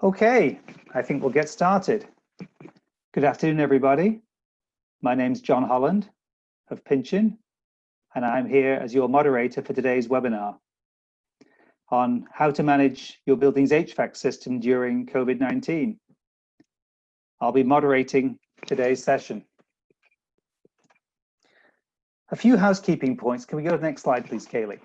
Okay, I think we'll get started. Good afternoon, everybody. My name's John Holland of Pinchin, and I'm here as your moderator for today's webinar on how to manage your building's HVAC system during COVID-19. I'll be moderating today's session. A few housekeeping points. Can we go to the next slide, please, Kaylee?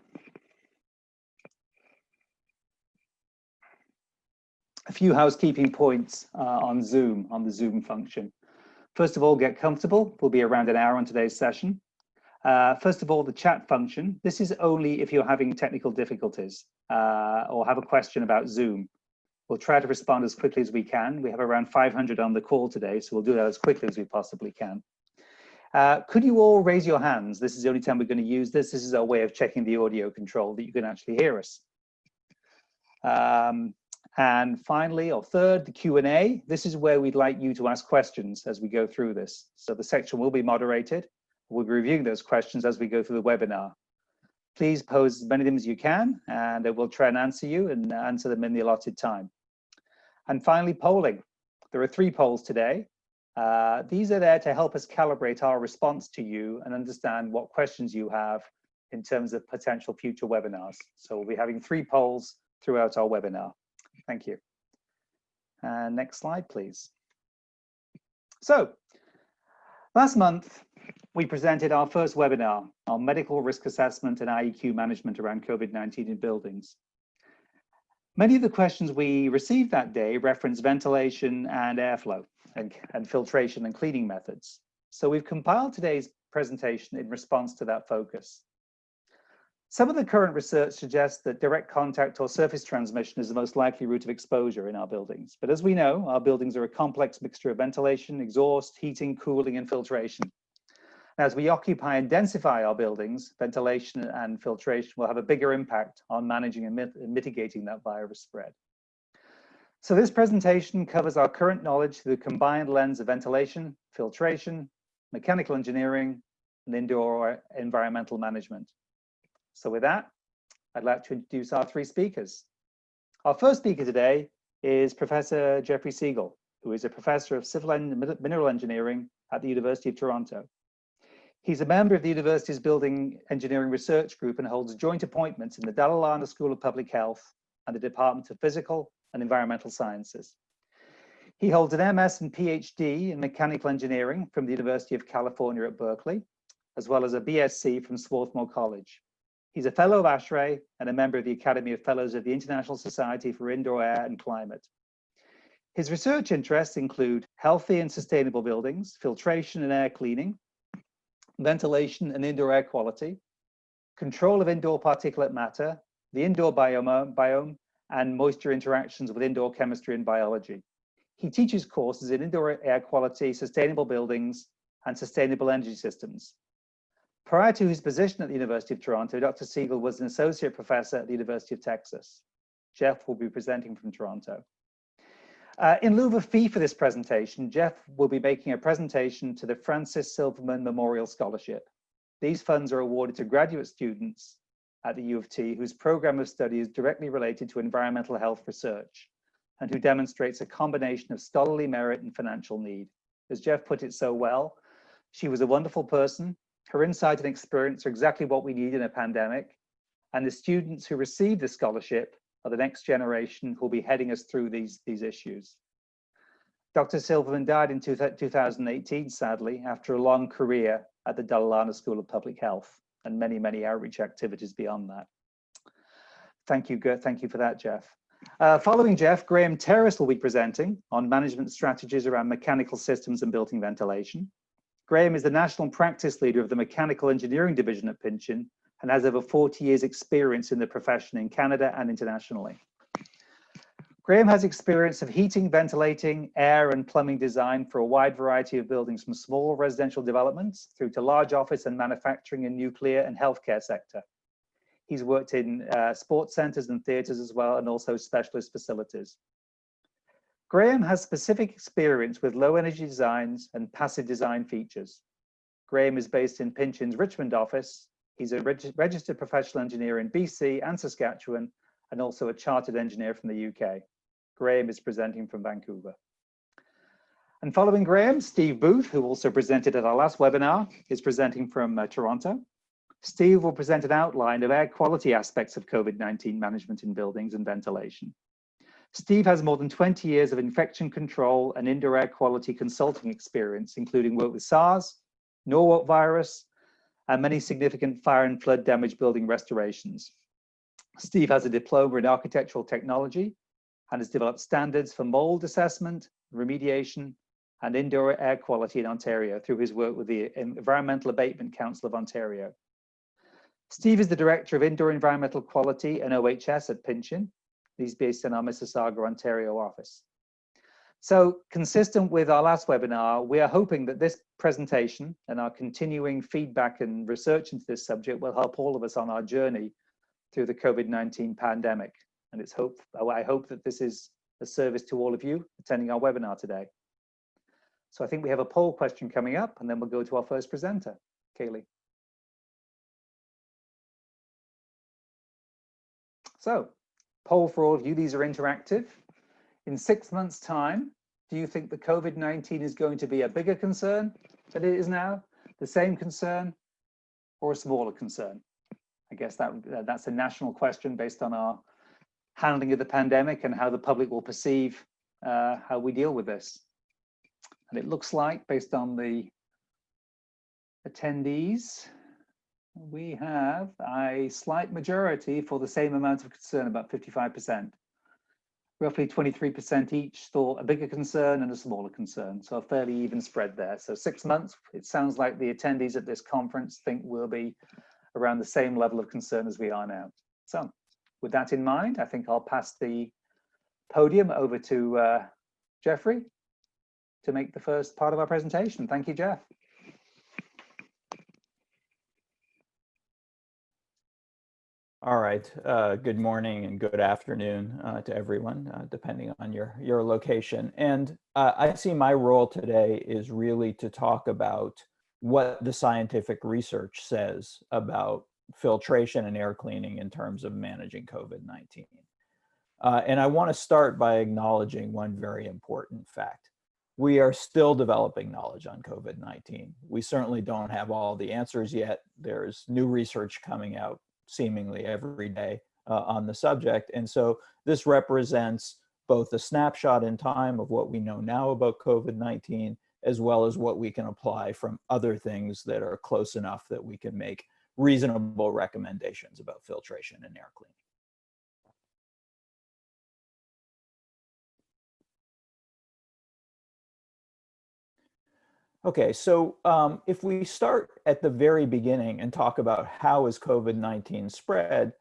A few housekeeping points on Zoom, on the Zoom function. First of all, get comfortable. We'll be around an hour on today's session. First of all, the chat function. This is only if you're having technical difficulties or have a question about Zoom. We'll try to respond as quickly as we can. We have around 500 on the call today, so we'll do that as quickly as we possibly can. Could you all raise your hands? This is the only time we're going to use this. This is our way of checking the audio control that you can actually hear us. And finally, or third, the Q&A. This is where we'd like you to ask questions as we go through this. So the section will be moderated. We'll be reviewing those questions as we go through the webinar. Please pose as many of them as you can, and we'll try and answer you and answer them in the allotted time. And finally, polling. There are 3 polls today. These are there to help us calibrate our response to you and understand what questions you have in terms of potential future webinars. So we'll be having 3 polls throughout our webinar. Thank you. Next slide, please. So, last month, we presented our first webinar on medical risk assessment and IEQ management around COVID-19 in buildings. Many of the questions we received that day reference ventilation and airflow and filtration and cleaning methods. So we've compiled today's presentation in response to that focus. Some of the current research suggests that direct contact or surface transmission is the most likely route of exposure in our buildings. But as we know, our buildings are a complex mixture of ventilation, exhaust, heating, cooling, and filtration. As we occupy and densify our buildings, ventilation and filtration will have a bigger impact on managing and mitigating that virus spread. So this presentation covers our current knowledge through the combined lens of ventilation, filtration, mechanical engineering, and indoor environmental management. So with that, I'd like to introduce our 3 speakers. Our first speaker today is Professor Jeffrey Siegel, who is a professor of civil and mineral engineering at the University of Toronto. He's a member of the university's Building Engineering Research Group and holds joint appointments in the DILUTION School of Public Health and the Department of Physical and Environmental Sciences. He holds an MS and PhD in mechanical engineering from the University of California at Berkeley, as well as a BSc from Swarthmore College. He's a fellow of ASHRAE and a member of the Academy of Fellows of the International Society for Indoor Air and Climate. His research interests include healthy and sustainable buildings, filtration and air cleaning, ventilation and indoor air quality, control of indoor particulate matter, the indoor biome, and moisture interactions with indoor chemistry and biology. He teaches courses in indoor air quality, sustainable buildings, and sustainable energy systems. Prior to his position at the University of Toronto, Dr. Siegel was an associate professor at the University of Texas. Jeff will be presenting from Toronto. In lieu of a fee for this presentation, Jeff will be making a presentation to the Francis Silverman Memorial Scholarship. These funds are awarded to graduate students at the U of T whose program of study is directly related to environmental health research and who demonstrates a combination of scholarly merit and financial need. As Jeff put it so well, she was a wonderful person. Her insight and experience are exactly what we need in a pandemic, and the students who receive the scholarship are the next generation who will be heading us through these issues. Dr. Silverman died in 2018, sadly, after a long career at the DILUTION School of Public Health and many, many outreach activities beyond that. Thank you for that, Jeff. Following Jeff, Graham Terrace will be presenting on management strategies around mechanical systems and building ventilation. Graham is the national practice leader of the Mechanical Engineering Division at Pinchin and has over 40 years experience in the profession in Canada and internationally. Graham has experience of heating, ventilating, air and plumbing design for a wide variety of buildings from small residential developments through to large office and manufacturing and nuclear and healthcare sector. He's worked in sports centers and theaters as well, and also specialist facilities. Graham has specific experience with low energy designs and passive design features. Graham is based in Pinchin's Richmond office. He's a registered professional engineer in BC and Saskatchewan, and also a chartered engineer from the UK. Graham is presenting from Vancouver. And following Graham, Steve Booth, who also presented at our last webinar, is presenting from Toronto. Steve will present an outline of air quality aspects of COVID-19 management in buildings and ventilation. Steve has more than 20 years of infection control and indoor air quality consulting experience, including work with SARS, Norwalk virus, and many significant fire and flood damage building restorations. Steve has a diploma in architectural technology and has developed standards for mold assessment, remediation, and indoor air quality in Ontario through his work with the Environmental Abatement Council of Ontario. Steve is the Director of Indoor Environmental Quality and OHS at Pinchin. He's based in our Mississauga, Ontario office. So consistent with our last webinar, we are hoping that this presentation and our continuing feedback and research into this subject will help all of us on our journey through the COVID-19 pandemic. And I hope that this is a service to all of you attending our webinar today. So I think we have a poll question coming up, and then we'll go to our first presenter, Kaylee. So, poll for all of you, these are interactive. In 6 months' time, do you think the COVID-19 is going to be a bigger concern than it is now, the same concern, or a smaller concern? I guess that's a national question based on our handling of the pandemic and how the public will perceive how we deal with this. And it looks like, based on the attendees, we have a slight majority for the same amount of concern, about 55%. Roughly 23% each thought a bigger concern and a smaller concern. So a fairly even spread there. So 6 months, it sounds like the attendees at this conference think we'll be around the same level of concern as we are now. So with that in mind, I think I'll pass the podium over to Jeffrey to make the first part of our presentation. Thank you, Jeff. All right, good morning and good afternoon to everyone, depending on your location. And I see my role today is really to talk about what the scientific research says about filtration and air cleaning in terms of managing COVID-19. And I want to start by acknowledging one very important fact. We are still developing knowledge on COVID-19. We certainly don't have all the answers yet. There's new research coming out seemingly every day on the subject. And so this represents both a snapshot in time of what we know now about COVID-19, as well as what we can apply from other things that are close enough that we can make reasonable recommendations about filtration and air cleaning. Okay, so if we start at the very beginning and talk about how is COVID-19 spread,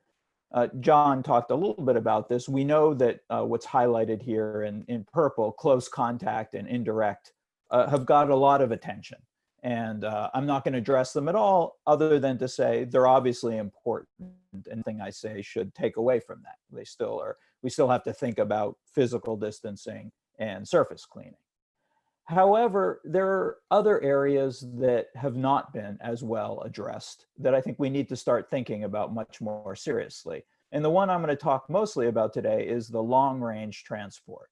John talked a little bit about this. We know that what's highlighted here in purple, close contact and indirect, have got a lot of attention. And I'm not going to address them at all, other than to say they're obviously important. And nothing I say should take away from that. They still are. We still have to think about physical distancing and surface cleaning. However, there are other areas that have not been as well addressed that I think we need to start thinking about much more seriously. And the one I'm going to talk mostly about today is the long-range transport.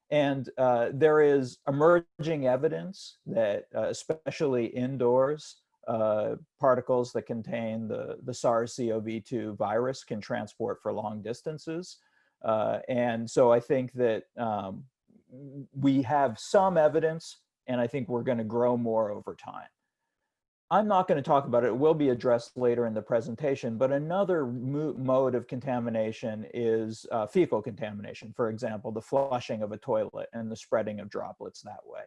And there is emerging evidence that, especially indoors, particles that contain the SARS-CoV-2 virus can transport for long distances. And so I think that we have some evidence, and I think we're going to grow more over time. I'm not going to talk about it. It will be addressed later in the presentation, but another mode of contamination is fecal contamination. For example, the flushing of a toilet and the spreading of droplets that way.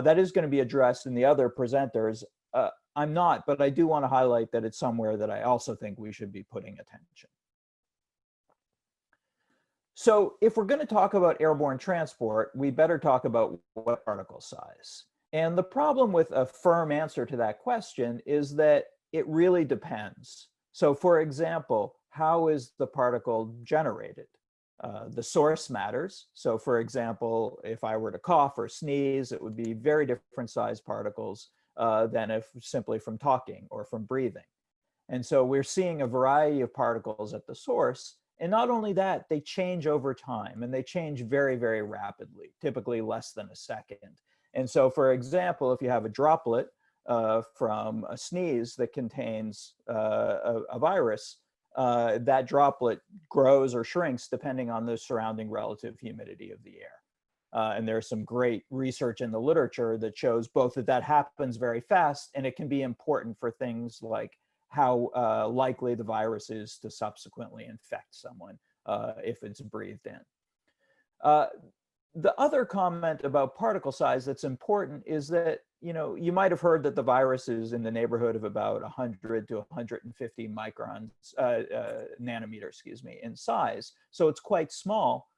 That is going to be addressed in the other presenters. I'm not, but I do want to highlight that it's somewhere that I also think we should be putting attention. So if we're going to talk about airborne transport, we better talk about what particle size. And the problem with a firm answer to that question is that it really depends. So for example, how is the particle generated? The source matters. So for example, if I were to cough or sneeze, it would be very different sized particles than if simply from talking or from breathing. And so we're seeing a variety of particles at the source. And not only that, they change over time, and they change very, very rapidly, typically less than a second. And so, for example, if you have a droplet from a sneeze that contains a virus, that droplet grows or shrinks depending on the surrounding relative humidity of the air. And there's some great research in the literature that shows both that happens very fast, and it can be important for things like how likely the virus is to subsequently infect someone if it's breathed in. The other comment about particle size that's important is that, you might have heard that the virus is in the neighborhood of about 100 to 150 microns, nanometers, in size. So it's quite small,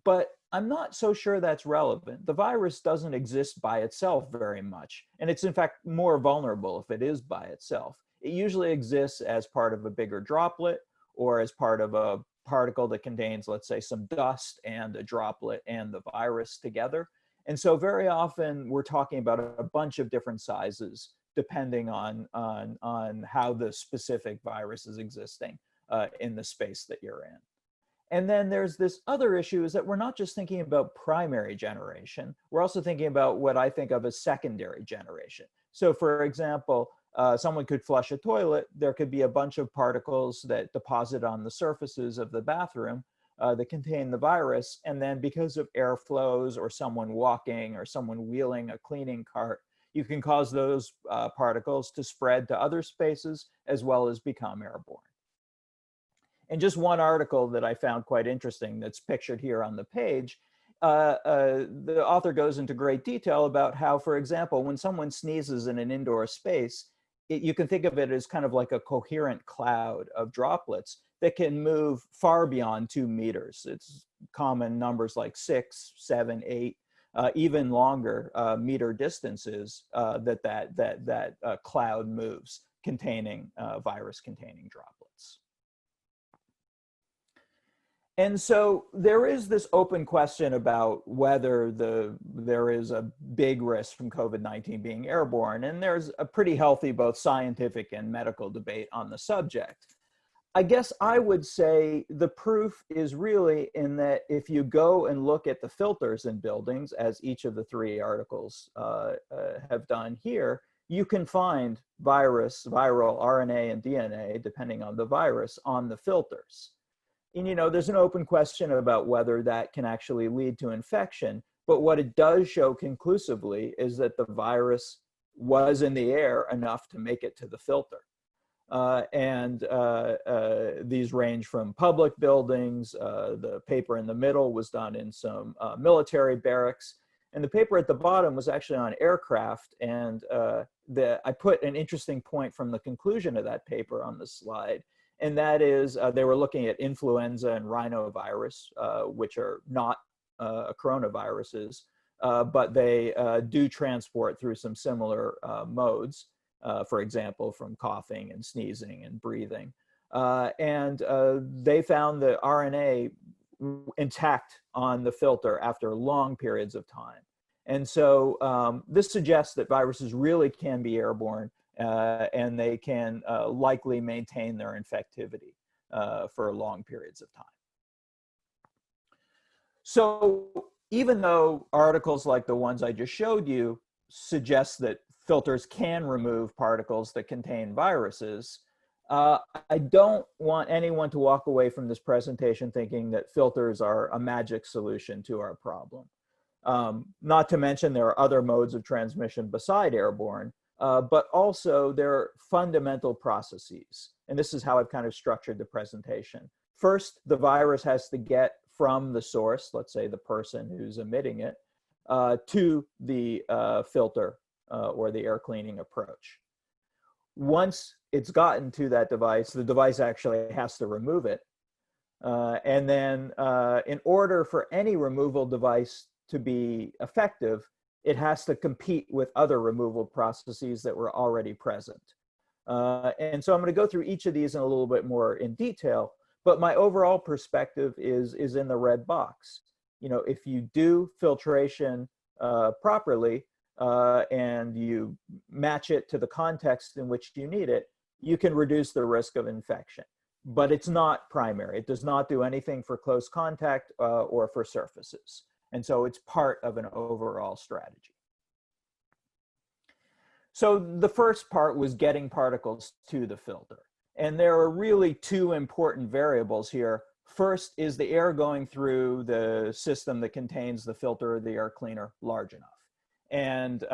but I'm not so sure that's relevant. The virus doesn't exist by itself very much, and it's in fact more vulnerable if it is by itself. It usually exists as part of a bigger droplet or as part of a particle that contains, let's say, some dust and a droplet and the virus together. And so very often we're talking about a bunch of different sizes depending on how the specific virus is existing in the space that you're in. And then there's this other issue, is that we're not just thinking about primary generation, we're also thinking about what I think of as secondary generation. So for example, someone could flush a toilet, there could be a bunch of particles that deposit on the surfaces of the bathroom that contain the virus, and then because of airflows or someone walking or someone wheeling a cleaning cart, you can cause those particles to spread to other spaces as well as become airborne. And just one article that I found quite interesting that's pictured here on the page, the author goes into great detail about how, for example, when someone sneezes in an indoor space, you can think of it as kind of like a coherent cloud of droplets that can move far beyond 2 meters. It's common numbers like 6, 7, 8, even longer meter distances that cloud moves containing virus-containing droplets. And so there is this open question about whether there is a big risk from COVID-19 being airborne, and there's a pretty healthy both scientific and medical debate on the subject. I guess I would say the proof is really in that if you go and look at the filters in buildings, as each of the 3 articles have done here, you can find viral RNA and DNA, depending on the virus, on the filters. And there's an open question about whether that can actually lead to infection, but what it does show conclusively is that the virus was in the air enough to make it to the filter. These range from public buildings. The paper in the middle was done in some military barracks, and the paper at the bottom was actually on aircraft. And I put an interesting point from the conclusion of that paper on the slide. And that is, they were looking at influenza and rhinovirus, which are not coronaviruses, but they do transport through some similar modes, for example, from coughing and sneezing and breathing. They found the RNA intact on the filter after long periods of time. And so this suggests that viruses really can be airborne, and they can likely maintain their infectivity for long periods of time. So even though articles like the ones I just showed you suggest that filters can remove particles that contain viruses, I don't want anyone to walk away from this presentation thinking that filters are a magic solution to our problem. Not to mention there are other modes of transmission beside airborne, but also there are fundamental processes. And this is how I've kind of structured the presentation. First, the virus has to get from the source, let's say the person who's emitting it, to the filter or the air cleaning approach. Once it's gotten to that device, the device actually has to remove it. And then in order for any removal device to be effective, it has to compete with other removal processes that were already present. And so I'm going to go through each of these in a little bit more in detail, but my overall perspective is in the red box. If you do filtration properly and you match it to the context in which you need it, you can reduce the risk of infection. but it's not primary. It does not do anything for close contact or for surfaces. And so it's part of an overall strategy. So the first part was getting particles to the filter. And there are really two important variables here. First, is the air going through the system that contains the filter or the air cleaner large enough? And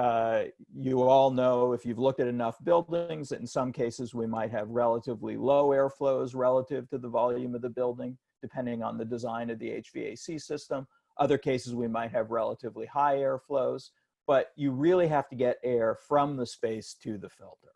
you all know, if you've looked at enough buildings, that in some cases we might have relatively low airflows relative to the volume of the building, depending on the design of the HVAC system. Other cases we might have relatively high airflows, but you really have to get air from the space to the filter.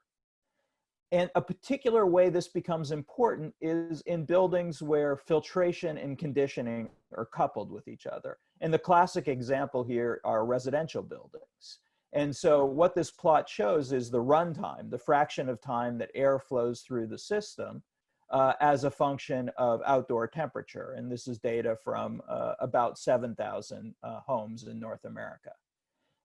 And a particular way this becomes important is in buildings where filtration and conditioning are coupled with each other. And the classic example here are residential buildings. And so what this plot shows is the runtime, the fraction of time that air flows through the system as a function of outdoor temperature. And this is data from about 7,000 homes in North America.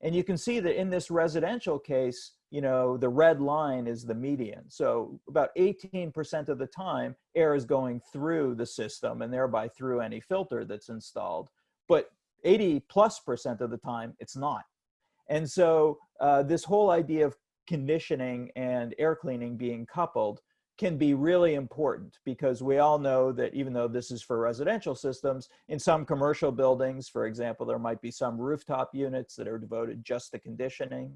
And you can see that in this residential case, you know, the red line is the median. So about 18% of the time, air is going through the system and thereby through any filter that's installed. But 80+% of the time, it's not. And so this whole idea of conditioning and air cleaning being coupled can be really important, because we all know that even though this is for residential systems, in some commercial buildings, for example, there might be some rooftop units that are devoted just to conditioning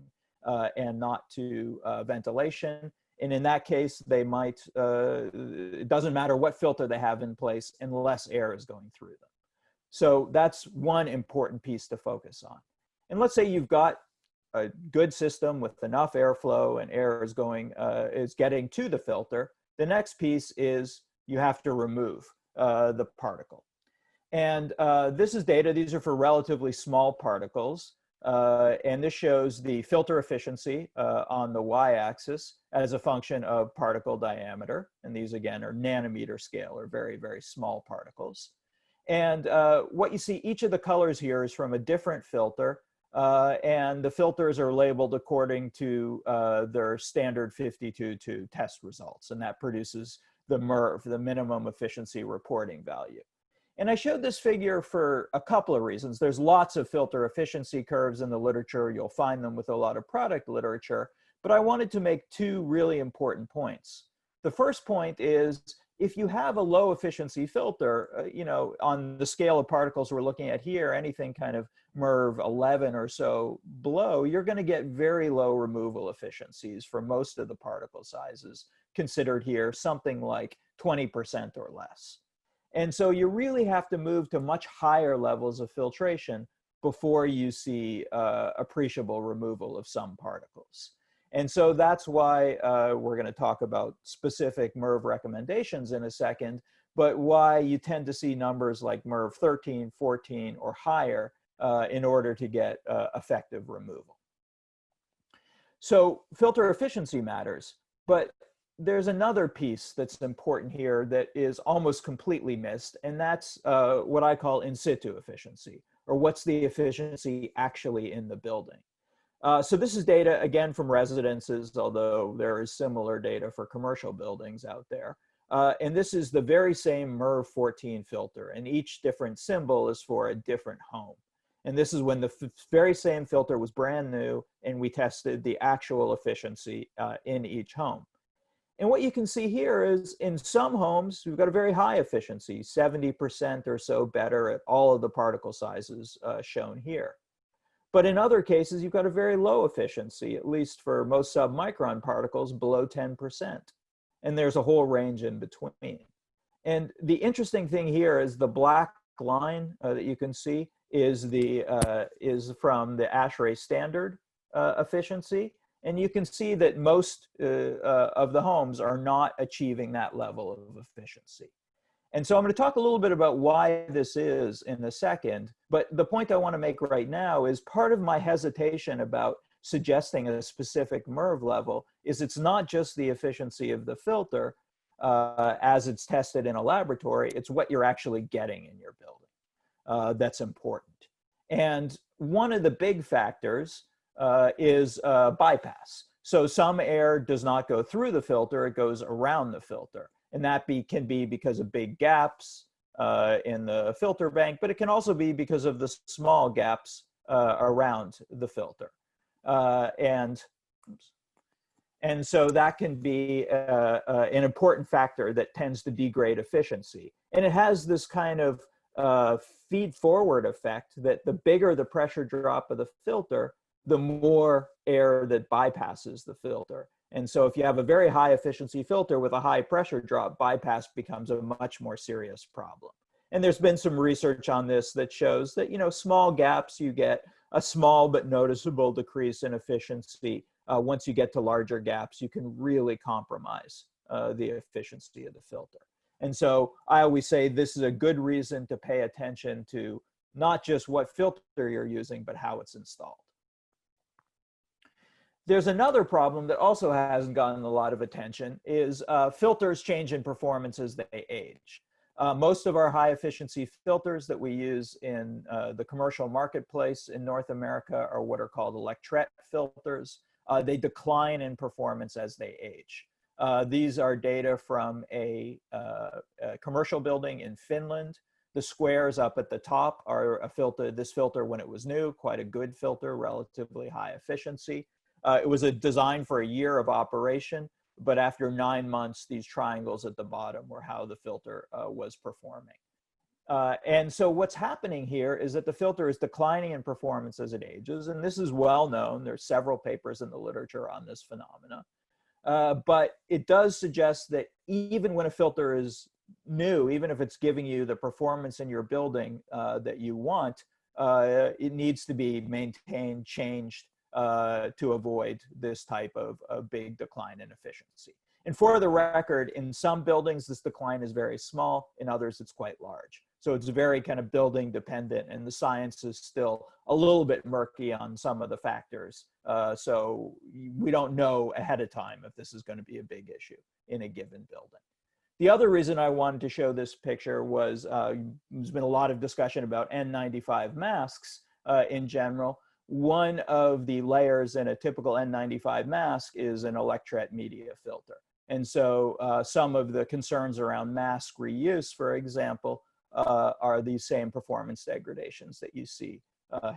and not to ventilation. And in that case, they might, it doesn't matter what filter they have in place unless air is going through them. So that's one important piece to focus on. And let's say you've got a good system with enough airflow and air is going, is getting to the filter. The next piece is you have to remove the particle. And this is data, these are for relatively small particles. And this shows the filter efficiency on the y-axis as a function of particle diameter. And these again are nanometer scale, or very, very small particles. And what you see, each of the colors here is from a different filter. And the filters are labeled according to their standard 52.2 test results. And that produces the MRV, the minimum efficiency reporting value. And I showed this figure for a couple of reasons. There's lots of filter efficiency curves in the literature. You'll find them with a lot of product literature. But I wanted to make two really important points. The first point is, if you have a low efficiency filter, you know, on the scale of particles we're looking at here, anything kind of MRV 11 or so below, you're going to get very low removal efficiencies for most of the particle sizes considered here, something like 20% or less. And so you really have to move to much higher levels of filtration before you see appreciable removal of some particles. And so that's why we're going to talk about specific MRV recommendations in a second, but why you tend to see numbers like MRV 13, 14, or higher in order to get effective removal. So filter efficiency matters, but there's another piece that's important here that is almost completely missed, and that's what I call in situ efficiency, or what's the efficiency actually in the building. So this is data, again, from residences, although there is similar data for commercial buildings out there. And this is the very same MRV 14 filter, and each different symbol is for a different home. And this is when the very same filter was brand new, and we tested the actual efficiency in each home. And what you can see here is in some homes, we've got a very high efficiency, 70% or so better at all of the particle sizes shown here. But in other cases, you've got a very low efficiency, at least for most submicron particles, below 10%. And there's a whole range in between. And the interesting thing here is the black line that you can see is from the ASHRAE standard efficiency. And you can see that most of the homes are not achieving that level of efficiency. And so I'm going to talk a little bit about why this is in a second, but the point I want to make right now is part of my hesitation about suggesting a specific MRV level is it's not just the efficiency of the filter as it's tested in a laboratory, it's what you're actually getting in your building that's important. And one of the big factors is bypass. So some air does not go through the filter, it goes around the filter. And that can be because of big gaps in the filter bank, but it can also be because of the small gaps around the filter. And so that can be an important factor that tends to degrade efficiency. And it has this kind of feed forward effect that the bigger the pressure drop of the filter, the more air that bypasses the filter. And so if you have a very high efficiency filter with a high pressure drop, bypass becomes a much more serious problem. And there's been some research on this that shows that, small gaps, you get a small but noticeable decrease in efficiency. Once you get to larger gaps, you can really compromise the efficiency of the filter. And so I always say this is a good reason to pay attention to not just what filter you're using, but how it's installed. There's another problem that also hasn't gotten a lot of attention is filters change in performance as they age. Most of our high efficiency filters that we use in the commercial marketplace in North America are what are called electret filters. They decline in performance as they age. These are data from a commercial building in Finland. The squares up at the top are this filter when it was new, quite a good filter, relatively high efficiency. It was designed for a year of operation, but after 9 months, these triangles at the bottom were how the filter was performing. And so what's happening here is that the filter is declining in performance as it ages, and this is well known. There's several papers in the literature on this phenomena. But it does suggest that even when a filter is new, even if it's giving you the performance in your building that you want, it needs to be maintained, changed, to avoid this type of big decline in efficiency. And for the record, in some buildings, this decline is very small. In others, it's quite large. So it's very kind of building dependent, and the science is still a little bit murky on some of the factors. So we don't know ahead of time if this is going to be a big issue in a given building. The other reason I wanted to show this picture was there's been a lot of discussion about N95 masks in general. One of the layers in a typical N95 mask is an electret media filter. And so some of the concerns around mask reuse, for example, are these same performance degradations that you see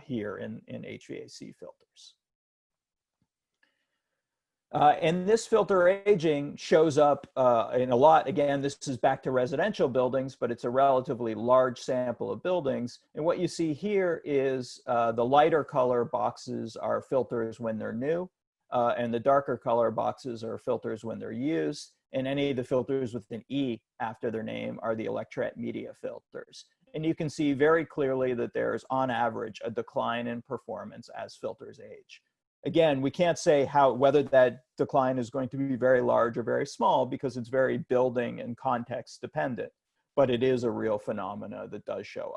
here in HVAC filters. And this filter aging shows up in a lot. Again, this is back to residential buildings, but it's a relatively large sample of buildings. And what you see here is the lighter color boxes are filters when they're new, and the darker color boxes are filters when they're used. And any of the filters with an E after their name are the electret media filters. And you can see very clearly that there's, on average, a decline in performance as filters age. Again, we can't say whether that decline is going to be very large or very small because it's very building and context dependent, but it is a real phenomena that does show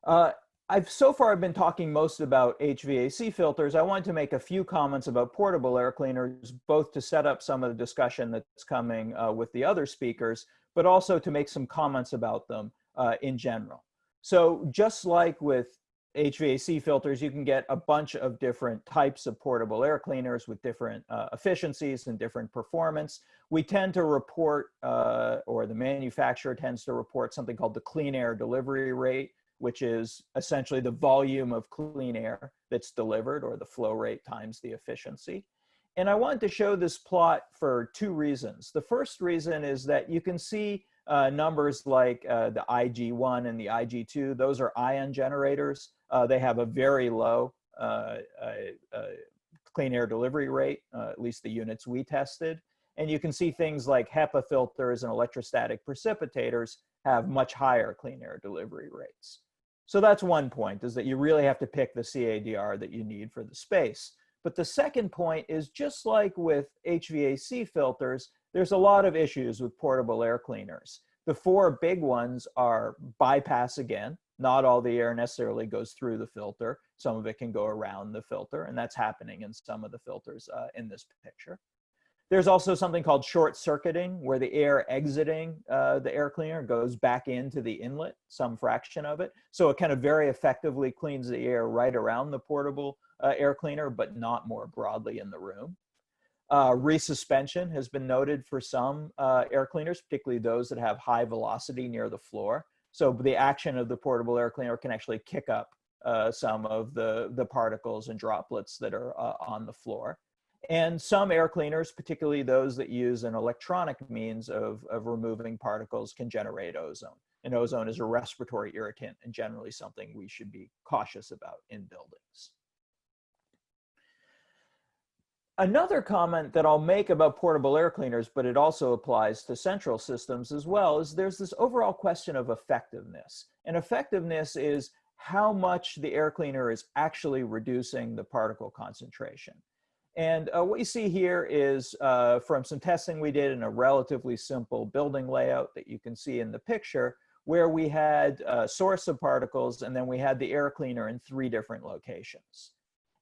up. So far I've been talking most about HVAC filters. I wanted to make a few comments about portable air cleaners, both to set up some of the discussion that's coming with the other speakers, but also to make some comments about them in general. So just like with HVAC filters, you can get a bunch of different types of portable air cleaners with different efficiencies and different performance. We tend to report, or the manufacturer tends to report, something called the clean air delivery rate, which is essentially the volume of clean air that's delivered, or the flow rate times the efficiency. And I wanted to show this plot for two reasons. The first reason is that you can see numbers like the IG1 and the IG2. Those are ion generators. They have a very low clean air delivery rate, at least the units we tested. And you can see things like HEPA filters and electrostatic precipitators have much higher clean air delivery rates. So that's one point, is that you really have to pick the CADR that you need for the space. But the second point is, just like with HVAC filters, there's a lot of issues with portable air cleaners. The four big ones are bypass again. Not all the air necessarily goes through the filter. Some of it can go around the filter, and that's happening in some of the filters in this picture. There's also something called short circuiting, where the air exiting the air cleaner goes back into the inlet, some fraction of it. So it kind of very effectively cleans the air right around the portable air cleaner, but not more broadly in the room. Resuspension has been noted for some air cleaners, particularly those that have high velocity near the floor. So the action of the portable air cleaner can actually kick up some of the particles and droplets that are on the floor. And some air cleaners, particularly those that use an electronic means of removing particles, can generate ozone. And ozone is a respiratory irritant and generally something we should be cautious about in buildings. Another comment that I'll make about portable air cleaners, but it also applies to central systems as well, is there's this overall question of effectiveness. And effectiveness is how much the air cleaner is actually reducing the particle concentration. And what you see here is from some testing we did in a relatively simple building layout that you can see in the picture, where we had a source of particles and then we had the air cleaner in 3 different locations.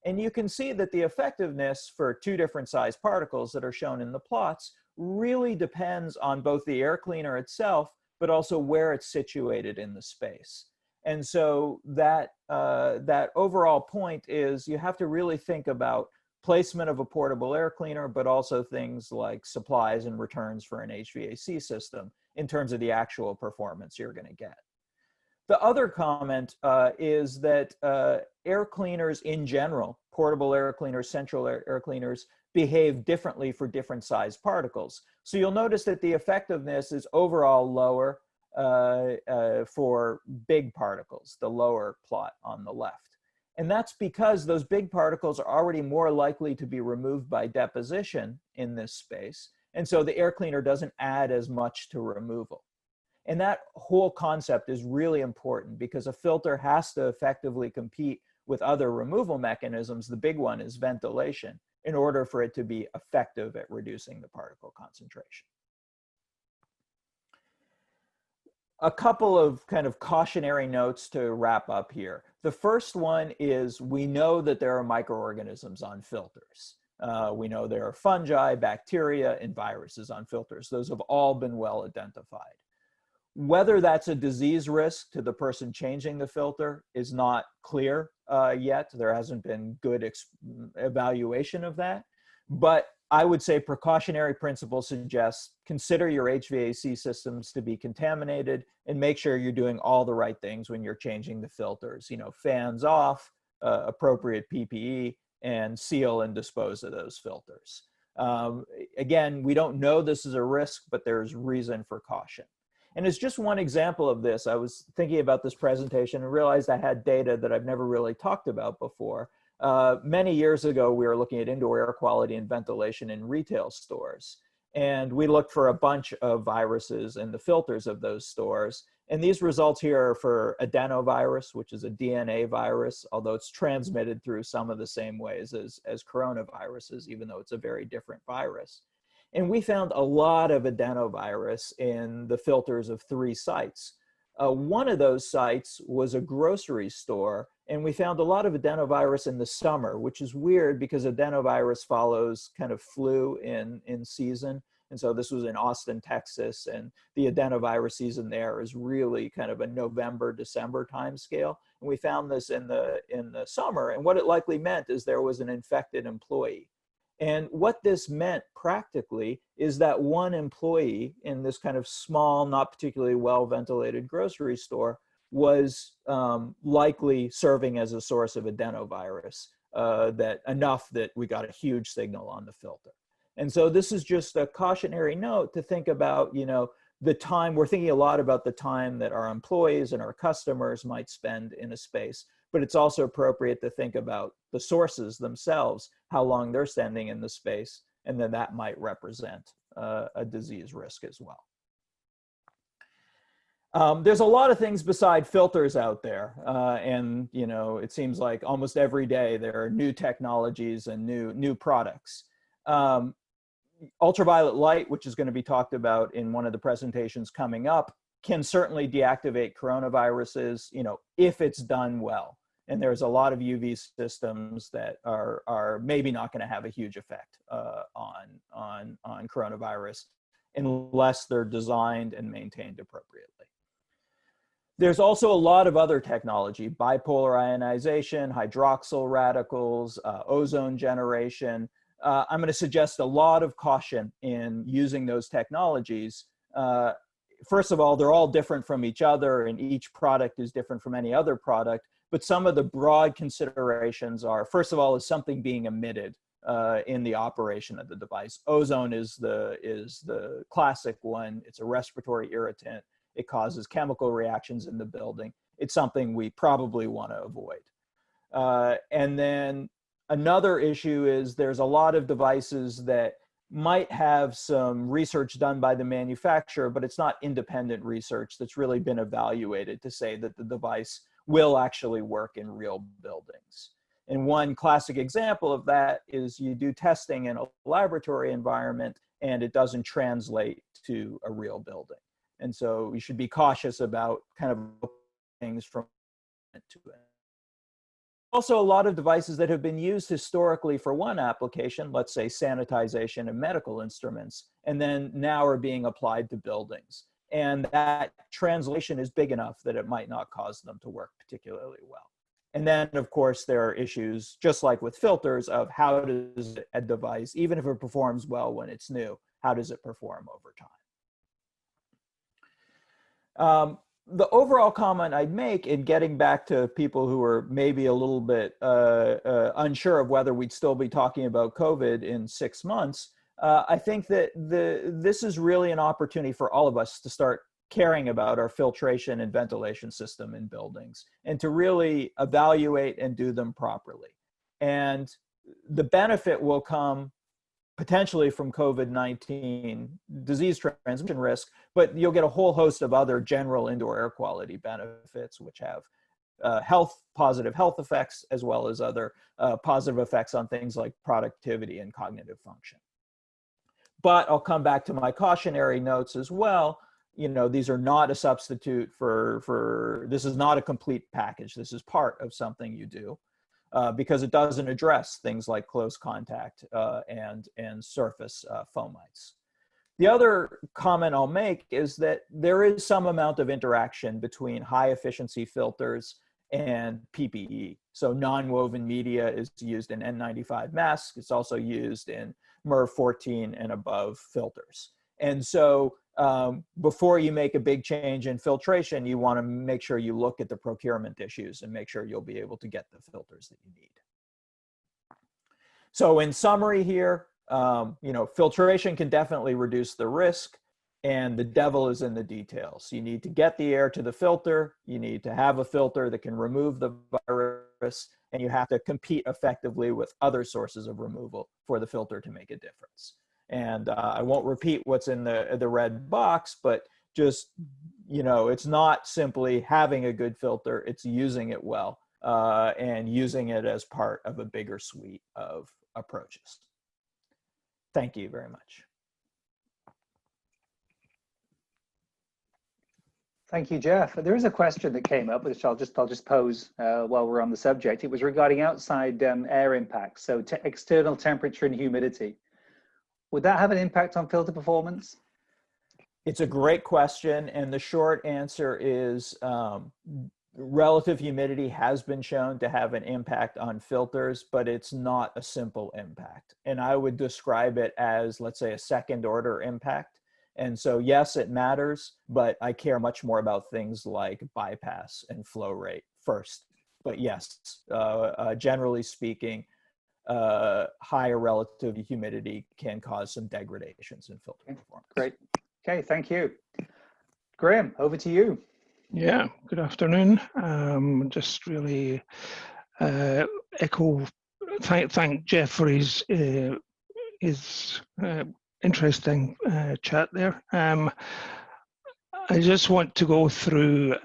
And you can see that the effectiveness for 2 different size particles that are shown in the plots really depends on both the air cleaner itself, but also where it's situated in the space. And so that overall point is you have to really think about placement of a portable air cleaner, but also things like supplies and returns for an HVAC system in terms of the actual performance you're going to get. The other comment is that air cleaners in general, portable air cleaners, central air cleaners, behave differently for different size particles. So you'll notice that the effectiveness is overall lower for big particles, the lower plot on the left. And that's because those big particles are already more likely to be removed by deposition in this space. And so the air cleaner doesn't add as much to removal. And that whole concept is really important because a filter has to effectively compete with other removal mechanisms. The big one is ventilation in order for it to be effective at reducing the particle concentration. A couple of kind of cautionary notes to wrap up here. The first one is we know that there are microorganisms on filters. We know there are fungi, bacteria, and viruses on filters. Those have all been well identified. Whether that's a disease risk to the person changing the filter is not clear yet. There hasn't been good evaluation of that. But I would say precautionary principles suggest consider your HVAC systems to be contaminated and make sure you're doing all the right things when you're changing the filters. You know, fans off, appropriate PPE, and seal and dispose of those filters. Again, we don't know this is a risk, but there's reason for caution. And as just one example of this, I was thinking about this presentation and realized I had data that I've never really talked about before. Many years ago, we were looking at indoor air quality and ventilation in retail stores. And we looked for a bunch of viruses in the filters of those stores. And these results here are for adenovirus, which is a DNA virus, although it's transmitted through some of the same ways as coronaviruses, even though it's a very different virus. And we found a lot of adenovirus in the filters of 3 sites. One of those sites was a grocery store, and we found a lot of adenovirus in the summer, which is weird because adenovirus follows kind of flu in season. And so this was in Austin, Texas, and the adenovirus season there is really kind of a November, December timescale. And we found this in the summer, and what it likely meant is there was an infected employee. And what this meant practically is that one employee in this kind of small, not particularly well-ventilated grocery store was likely serving as a source of adenovirus, enough that we got a huge signal on the filter. And so this is just a cautionary note to think about, you know, the time. We're thinking a lot about the time that our employees and our customers might spend in a space, but it's also appropriate to think about the sources themselves, how long they're spending in the space, and then that might represent a disease risk as well. There's a lot of things beside filters out there, and you know, it seems like almost every day there are new technologies and new products. Ultraviolet light, which is going to be talked about in one of the presentations coming up, can certainly deactivate coronaviruses, you know, if it's done well. And there's a lot of UV systems that are maybe not going to have a huge effect on coronavirus unless they're designed and maintained appropriately. There's also a lot of other technology: bipolar ionization, hydroxyl radicals, ozone generation. I'm going to suggest a lot of caution in using those technologies. First of all, they're all different from each other, and each product is different from any other product. But some of the broad considerations are, first of all, is something being emitted in the operation of the device. Ozone is the classic one. It's a respiratory irritant. It causes chemical reactions in the building. It's something we probably want to avoid. And then another issue is there's a lot of devices that might have some research done by the manufacturer, but it's not independent research that's really been evaluated to say that the device will actually work in real buildings. And one classic example of that is you do testing in a laboratory environment and it doesn't translate to a real building. And so we should be cautious about kind of things from to it. Also, a lot of devices that have been used historically for one application, let's say sanitization of medical instruments, and then now are being applied to buildings. And that translation is big enough that it might not cause them to work particularly well. And then, of course, there are issues, just like with filters, of how does a device, even if it performs well when it's new, how does it perform over time? The overall comment I'd make in getting back to people who are maybe a little bit unsure of whether we'd still be talking about COVID in 6 months, I think that this is really an opportunity for all of us to start caring about our filtration and ventilation system in buildings and to really evaluate and do them properly. And the benefit will come potentially from COVID-19 disease transmission risk, but you'll get a whole host of other general indoor air quality benefits, which have positive health effects, as well as other positive effects on things like productivity and cognitive function. But I'll come back to my cautionary notes as well. You know, these are not a substitute for this is not a complete package. This is part of something you do. Because it doesn't address things like close contact and surface fomites. The other comment I'll make is that there is some amount of interaction between high efficiency filters and PPE. So non-woven media is used in N95 masks. It's also used in MERV 14 and above filters. And so before you make a big change in filtration, you want to make sure you look at the procurement issues and make sure you'll be able to get the filters that you need. So in summary here, you know, filtration can definitely reduce the risk, and the devil is in the details. You need to get the air to the filter, you need to have a filter that can remove the virus, and you have to compete effectively with other sources of removal for the filter to make a difference. And I won't repeat what's in the red box, but just, you know, it's not simply having a good filter, it's using it well and using it as part of a bigger suite of approaches. Thank you very much. Thank you, Jeff. There is a question that came up, which I'll just pose while we're on the subject. It was regarding outside air impacts, so external temperature and humidity. Would that have an impact on filter performance? It's a great question, and the short answer is relative humidity has been shown to have an impact on filters, but it's not a simple impact. And I would describe it as, let's say, a second order impact. And so, yes, it matters, but I care much more about things like bypass and flow rate first. But yes, generally speaking, higher relative humidity can cause some degradations in filter performance. Great. Okay, thank you. Graham, over to you. Yeah, good afternoon. Just really thank Jeff for his interesting chat there. I just want to go through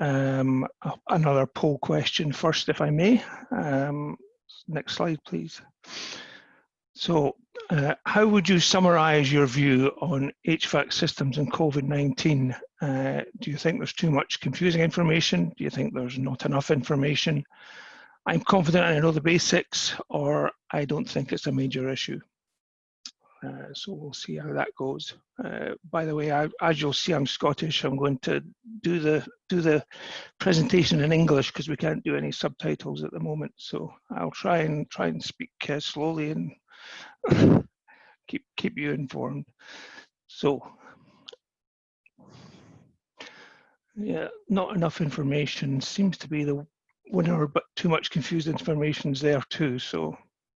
another poll question first, if I may. Next slide, please. So, how would you summarize your view on HVAC systems and COVID-19? Do you think there's too much confusing information? Do you think there's not enough information? I'm confident I know the basics, or I don't think it's a major issue. So we'll see how that goes. By the way, as you'll see, I'm Scottish. I'm going to do the presentation in English because we can't do any subtitles at the moment. So I'll try and speak slowly and keep you informed. So, yeah, not enough information seems to be the winner, but too much confused information is there too. So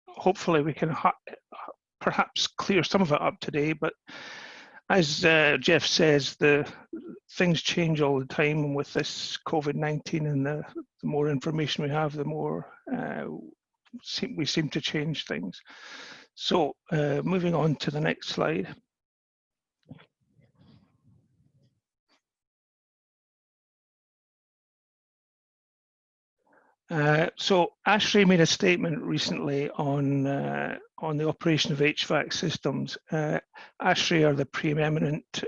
hopefully we can perhaps clear some of it up today. But as Jeff says, the things change all the time with this COVID-19, and the more information we have, the more we seem to change things. So moving on to the next slide. So ASHRAE made a statement recently on the operation of HVAC systems. ASHRAE are the preeminent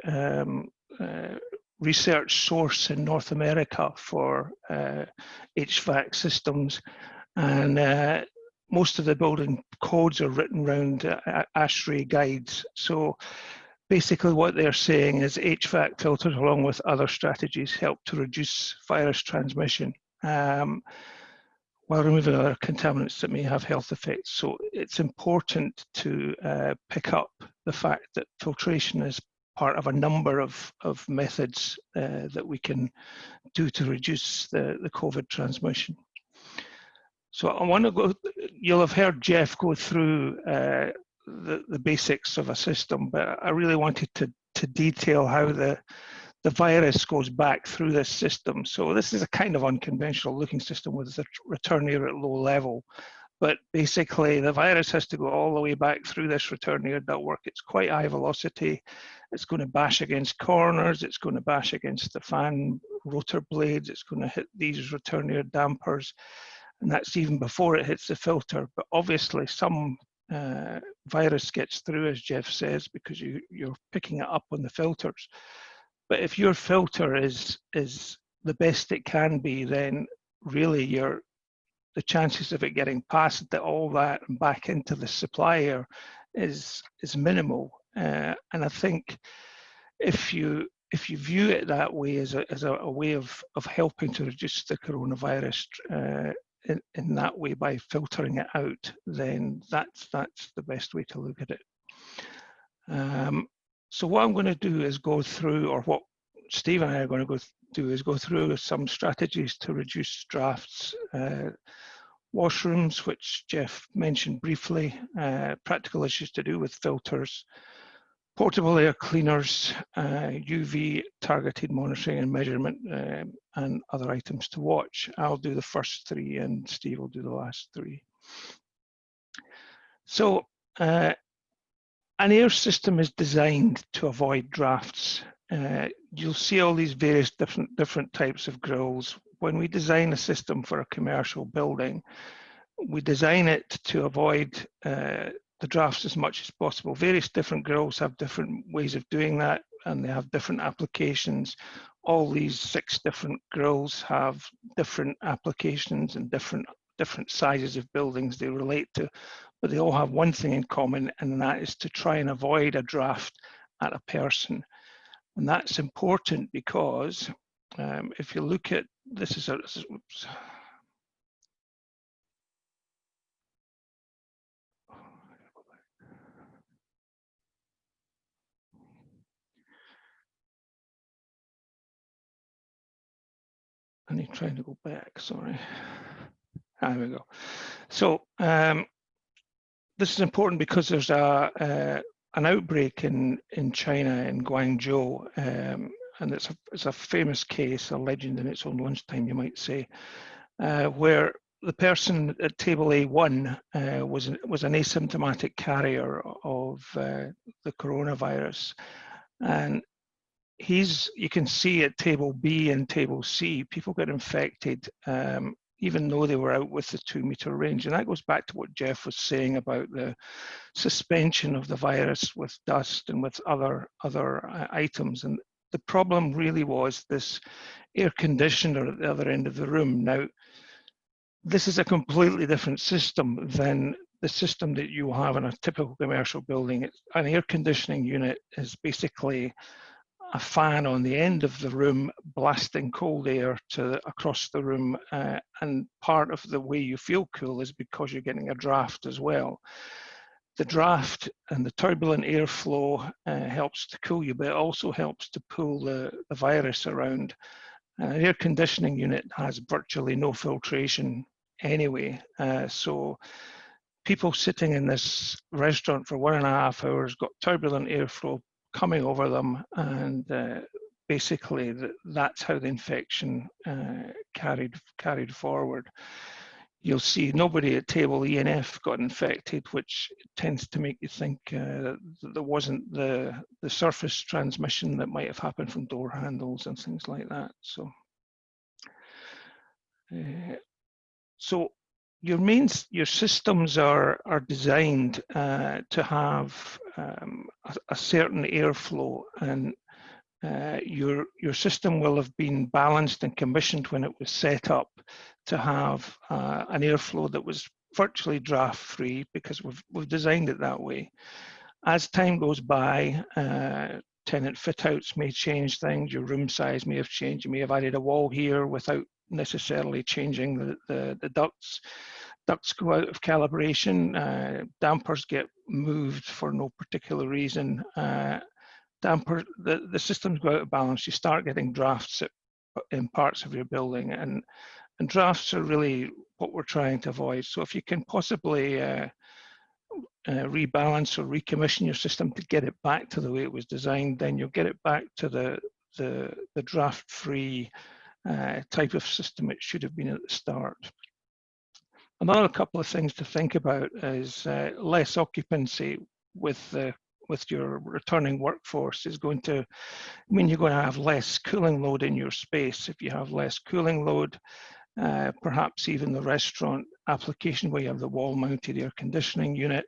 research source in North America for HVAC systems, and most of the building codes are written around ASHRAE guides. So basically what they're saying is HVAC filters, along with other strategies, help to reduce virus transmission while removing other contaminants that may have health effects. So it's important to pick up the fact that filtration is part of a number of methods that we can do to reduce the COVID transmission. So I want to go, you'll have heard Jeff go through the basics of a system, but I really wanted to detail how the virus goes back through this system. So this is a kind of unconventional looking system with the return air at low level. But basically the virus has to go all the way back through this return air ductwork. It's quite high velocity. It's going to bash against corners. It's going to bash against the fan rotor blades. It's going to hit these return air dampers. And that's even before it hits the filter. But obviously some virus gets through, as Jeff says, because you're picking it up on the filters. But if your filter is the best it can be, then really the chances of it getting past all that and back into the supply air is minimal. And I think if you view it that way as a way of helping to reduce the coronavirus in that way by filtering it out, then that's the best way to look at it. So what I'm going to do is go through, or what Steve and I are going to do is go through some strategies to reduce drafts. Washrooms, which Jeff mentioned briefly, practical issues to do with filters, portable air cleaners, UV targeted monitoring and measurement, and other items to watch. I'll do the first three and Steve will do the last three. So an air system is designed to avoid drafts. You'll see all these various different types of grills. When we design a system for a commercial building, we design it to avoid the drafts as much as possible. Various different grills have different ways of doing that, and they have different applications. All these 6 different grills have different applications and different sizes of buildings they relate to, but they all have one thing in common, and that is to try and avoid a draft at a person. And that's important because if you look at, oops. I need trying to go back, sorry. There we go. So this is important because there's an outbreak in China, in Guangzhou, and it's a famous case, a legend in its own lunchtime, you might say, where the person at table A1 was an asymptomatic carrier of the coronavirus, and you can see at table B and table C, people get infected even though they were out with the 2-meter range. And that goes back to what Jeff was saying about the suspension of the virus with dust and with other items. And the problem really was this air conditioner at the other end of the room. Now, this is a completely different system than the system that you will have in a typical commercial building. An air conditioning unit is basically a fan on the end of the room blasting cold air across the room, and part of the way you feel cool is because you're getting a draft as well. the draft and the turbulent airflow helps to cool you, but it also helps to pull the virus around. An air conditioning unit has virtually no filtration anyway, so people sitting in this restaurant for 1.5 hours got turbulent airflow coming over them, and basically that's how the infection carried forward. You'll see nobody at table E and F got infected, which tends to make you think that there wasn't the surface transmission that might have happened from door handles and things like that. So your systems are designed to have a certain airflow, and your system will have been balanced and commissioned when it was set up to have an airflow that was virtually draft free, because we've designed it that way. As time goes by, tenant fit outs may change things, your room size may have changed, you may have added a wall here without necessarily changing the ducts. Ducts go out of calibration, dampers get moved for no particular reason. The systems go out of balance, you start getting drafts in parts of your building, and drafts are really what we're trying to avoid. So if you can possibly rebalance or recommission your system to get it back to the way it was designed, then you'll get it back to the draft-free type of system it should have been at the start. Another couple of things to think about is less occupancy with your returning workforce is going to mean you're going to have less cooling load in your space. If you have less cooling load, perhaps even the restaurant application where you have the wall-mounted air conditioning unit,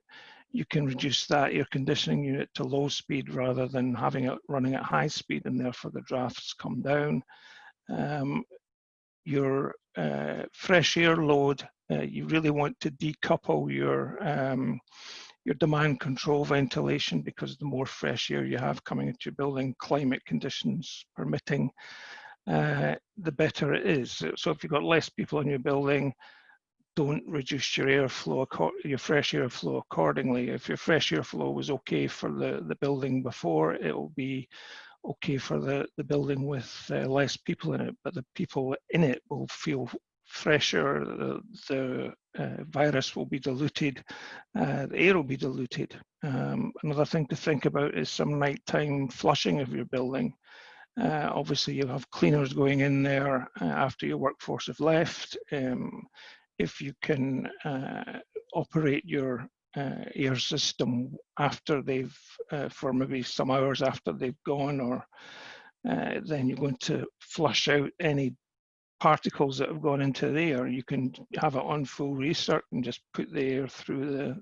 you can reduce that air conditioning unit to low speed rather than having it running at high speed, and therefore the drafts come down. Your fresh air load, you really want to decouple your demand control ventilation, because the more fresh air you have coming into your building, climate conditions permitting, the better it is. So if you've got less people in your building, don't reduce your airflow, your fresh airflow accordingly. If your fresh airflow was okay for the building before, it will be okay for the building with less people in it, but the people in it will feel fresher, the virus will be diluted, the air will be diluted. Another thing to think about is some nighttime flushing of your building. Obviously, you'll have cleaners going in there after your workforce have left. If you can operate your air system after they've, for maybe some hours after they've gone, or then you're going to flush out any particles that have gone into the air. You can have it on full restart and just put the air through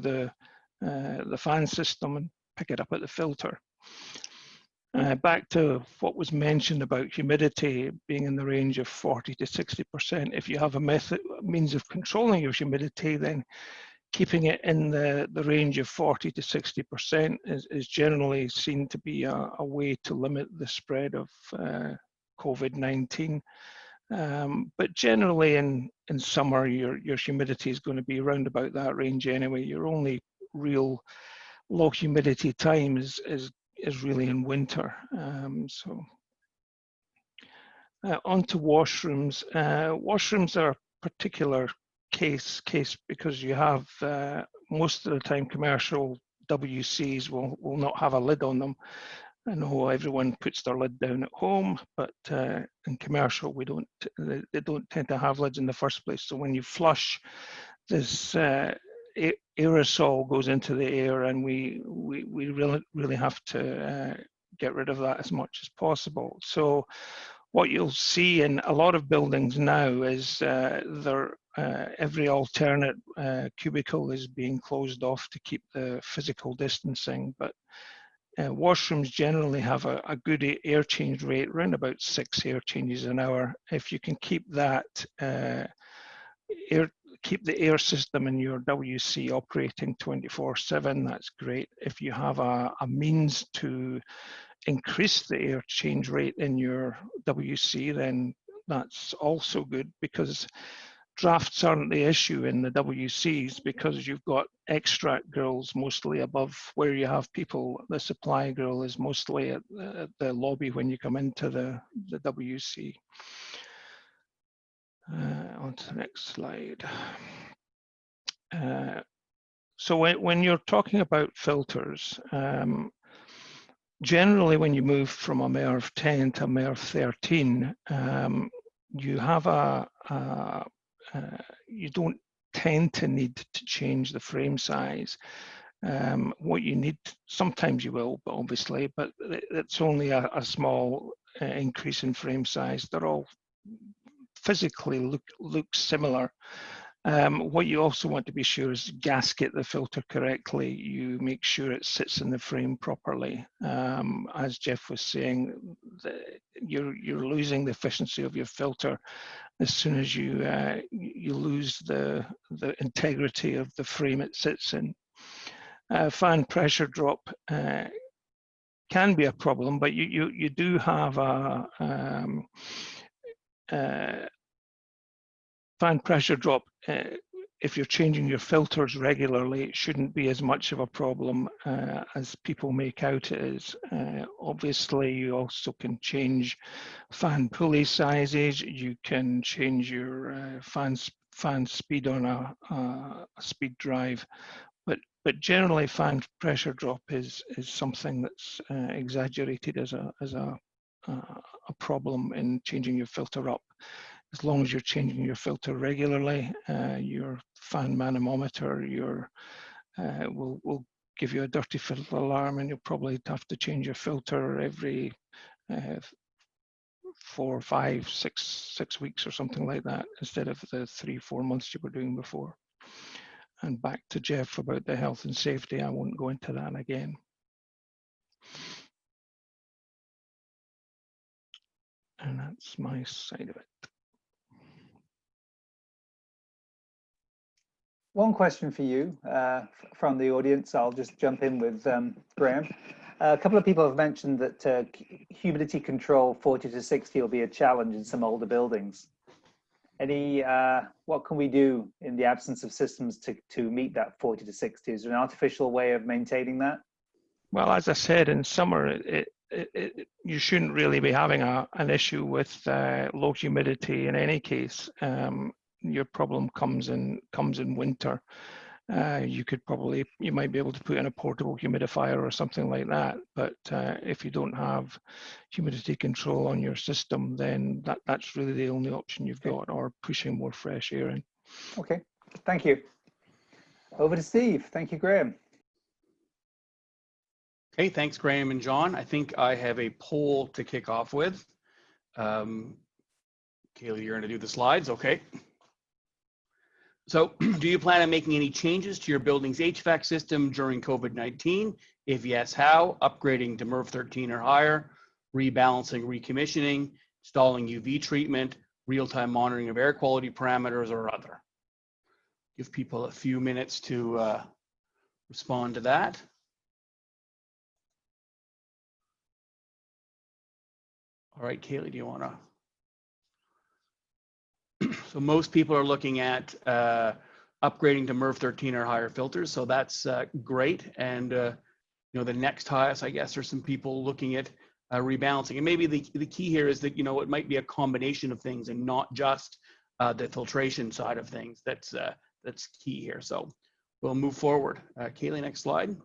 the fan system and pick it up at the filter. Back to what was mentioned about humidity being in the range of 40 to 60%. If you have a means of controlling your humidity, then keeping it in the range of 40 to 60% is generally seen to be a way to limit the spread of COVID-19. But generally in summer, your humidity is going to be around about that range anyway. Your only real low humidity time is really in winter. On to washrooms. Washrooms are a particular case because you have most of the time commercial WCs will not have a lid on them. I know everyone puts their lid down at home, but in commercial they don't tend to have lids in the first place. So when you flush, this aerosol goes into the air, and we really have to get rid of that as much as possible. So what you'll see in a lot of buildings now is every alternate cubicle is being closed off to keep the physical distancing, but washrooms generally have a good air change rate, around about 6 air changes an hour. If you can keep that keep the air system in your WC operating 24/7, that's great. If you have a means to increase the air change rate in your WC, then that's also good, because drafts aren't the issue in the WCs because you've got extract grills mostly above where you have people. The supply grill is mostly at the lobby when you come into the WC. On to the next slide. So when you're talking about filters, generally when you move from a MERV 10 to a MERV 13, you have you don't tend to need to change the frame size. What you need, sometimes you will, but obviously, but it's only a small increase in frame size. They're all physically look similar. What you also want to be sure is gasket the filter correctly. You make sure it sits in the frame properly. As Jeff was saying, you're losing the efficiency of your filter as soon as you lose the integrity of the frame it sits in. Fan pressure drop can be a problem, but you do have a fan pressure drop. If you're changing your filters regularly, it shouldn't be as much of a problem as people make out it is. Obviously, you also can change fan pulley sizes. You can change your fan speed on a speed drive, but generally, fan pressure drop is something that's exaggerated as a problem in changing your filter up. As long as you're changing your filter regularly, your fan manometer will give you a dirty filter alarm, and you'll probably have to change your filter every 4, 5, 6 weeks or something like that, instead of the 3-4 months you were doing before. And back to Jeff about the health and safety. I won't go into that again. And that's my side of it. One question for you from the audience. I'll just jump in with Graham. A couple of people have mentioned that humidity control 40 to 60 will be a challenge in some older buildings. What can we do in the absence of systems to meet that 40 to 60? Is there an artificial way of maintaining that? Well, as I said, in summer, you shouldn't really be having an issue with low humidity in any case. Your problem comes in winter. You might be able to put in a portable humidifier or something like that. But if you don't have humidity control on your system, then that's really the only option you've got, or pushing more fresh air in. Okay, thank you. Over to Steve. Thank you, Graham. Okay, thanks, Graham and John. I think I have a poll to kick off with. Kaylee, you're going to do the slides, okay? So, do you plan on making any changes to your building's HVAC system during COVID-19? If yes, how? Upgrading to MERV 13 or higher, rebalancing, recommissioning, installing UV treatment, real-time monitoring of air quality parameters, or other? Give people a few minutes to respond to that. All right, Kaylee, do you want to? So most people are looking at upgrading to MERV 13 or higher filters, so that's great. And you know, the next highest, I guess, are some people looking at rebalancing. And maybe the key here is that, you know, it might be a combination of things and not just the filtration side of things. That's key here. So we'll move forward. Kaylee, next slide.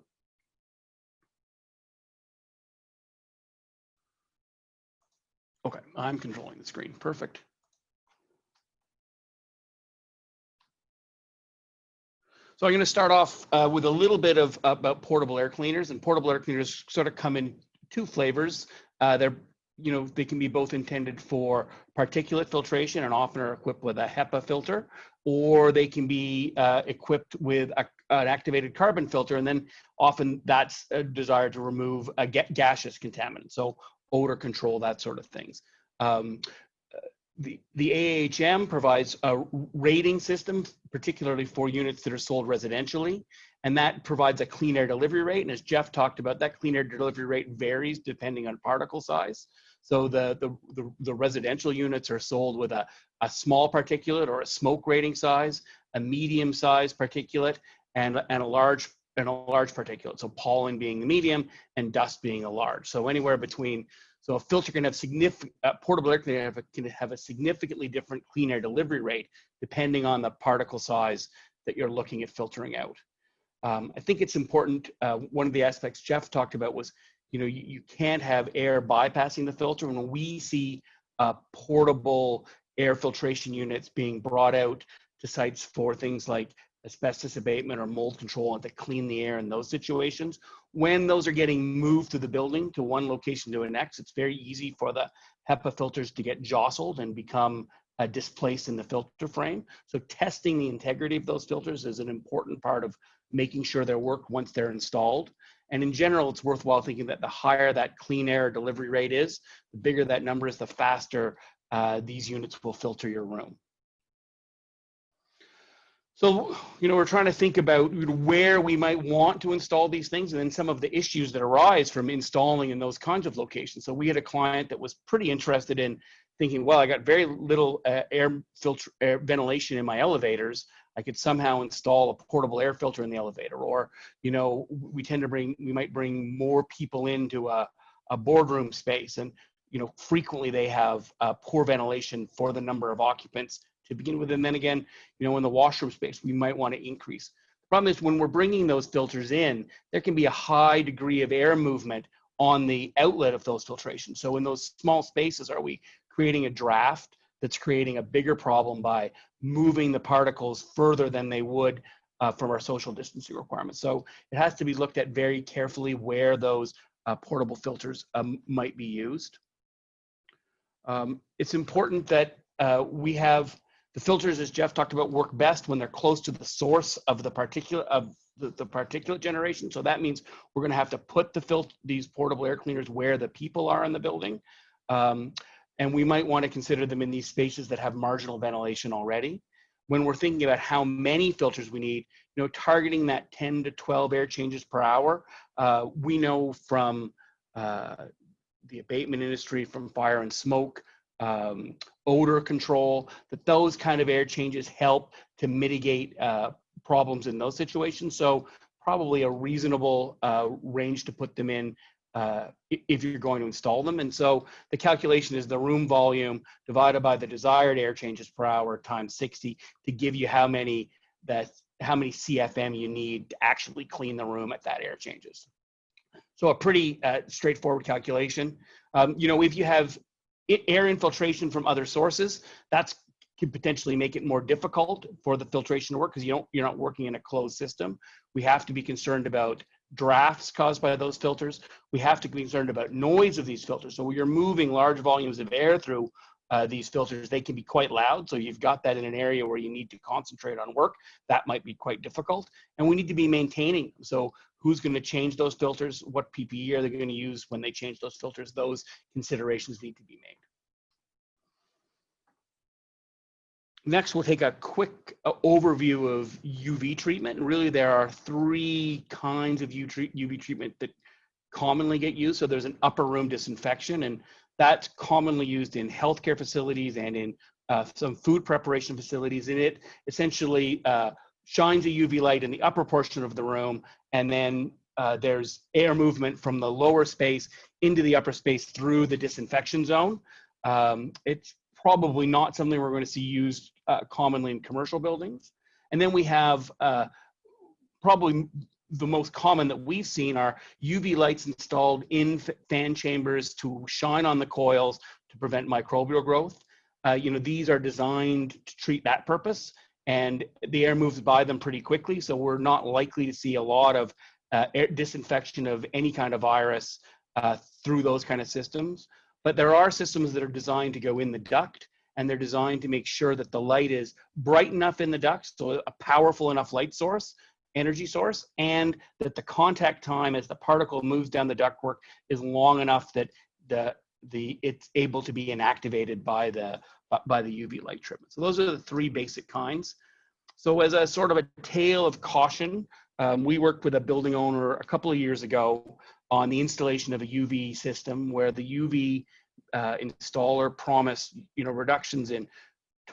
Okay, I'm controlling the screen. Perfect. So I'm going to start off with a little bit about portable air cleaners, and portable air cleaners sort of come in two flavors. They can be both intended for particulate filtration and often are equipped with a HEPA filter, or they can be equipped with an activated carbon filter, and then often that's a desire to remove a gaseous contaminant, so odor control, that sort of things. The AHM provides a rating system, particularly for units that are sold residentially, and that provides a clean air delivery rate. And as Jeff talked about, that clean air delivery rate varies depending on particle size. So the residential units are sold with a small particulate or a smoke rating size, a medium size particulate, and a large particulate. So pollen being the medium and dust being a large. So anywhere between, so a filter can have portable air cleaner can have a significantly different clean air delivery rate depending on the particle size that you're looking at filtering out. I think it's important, one of the aspects Jeff talked about was, you can't have air bypassing the filter. When we see portable air filtration units being brought out to sites for things like asbestos abatement or mold control and to clean the air in those situations, when those are getting moved through the building to one location to the next, it's very easy for the HEPA filters to get jostled and become displaced in the filter frame. So testing the integrity of those filters is an important part of making sure they work once they're installed. And in general, it's worthwhile thinking that the higher that clean air delivery rate is, the bigger that number is, the faster these units will filter your room. So, we're trying to think about where we might want to install these things and then some of the issues that arise from installing in those kinds of locations. So we had a client that was pretty interested in thinking, well, I got very little air ventilation in my elevators. I could somehow install a portable air filter in the elevator. Or, we might bring more people into a boardroom space, and, frequently they have poor ventilation for the number of occupants to begin with. And then again, in the washroom space, we might want to increase. The problem is when we're bringing those filters in, there can be a high degree of air movement on the outlet of those filtrations. So in those small spaces, are we creating a draft that's creating a bigger problem by moving the particles further than they would from our social distancing requirements? So it has to be looked at very carefully where those portable filters might be used. It's important that we have the filters, as Jeff talked about, work best when they're close to the source of the particulate generation. So that means we're going to have to put these portable air cleaners where the people are in the building. And we might want to consider them in these spaces that have marginal ventilation already. When we're thinking about how many filters we need, targeting that 10 to 12 air changes per hour, we know from the abatement industry, from fire and smoke, odor control, that those kind of air changes help to mitigate problems in those situations. So probably a reasonable range to put them in if you're going to install them. And so the calculation is the room volume divided by the desired air changes per hour times 60 to give you how many CFM you need to actually clean the room at that air changes. So a pretty straightforward calculation. If you have air infiltration from other sources, that could potentially make it more difficult for the filtration to work because you're not working in a closed system. We have to be concerned about drafts caused by those filters. We have to be concerned about noise of these filters. So when you're moving large volumes of air through these filters, they can be quite loud. So you've got that in an area where you need to concentrate on work. That might be quite difficult. And we need to be maintaining them. So who's going to change those filters? What PPE are they going to use when they change those filters? Those considerations need to be made. Next, we'll take a quick overview of UV treatment. And really, there are three kinds of UV treatment that commonly get used. So there's an upper room disinfection, and that's commonly used in healthcare facilities and in some food preparation facilities. And it essentially shines a UV light in the upper portion of the room, and then there's air movement from the lower space into the upper space through the disinfection zone. It's probably not something we're going to see used commonly in commercial buildings. And then we have probably the most common that we've seen are UV lights installed in fan chambers to shine on the coils to prevent microbial growth. These are designed to treat that purpose, and the air moves by them pretty quickly. So we're not likely to see a lot of air disinfection of any kind of virus through those kind of systems. But there are systems that are designed to go in the duct, and they're designed to make sure that the light is bright enough in the duct, so a powerful enough light source, energy source, and that the contact time as the particle moves down the ductwork is long enough that it's able to be inactivated by the UV light treatment. So those are the three basic kinds. So as a sort of a tale of caution, we worked with a building owner a couple of years ago on the installation of a UV system where the UV installer promised, reductions in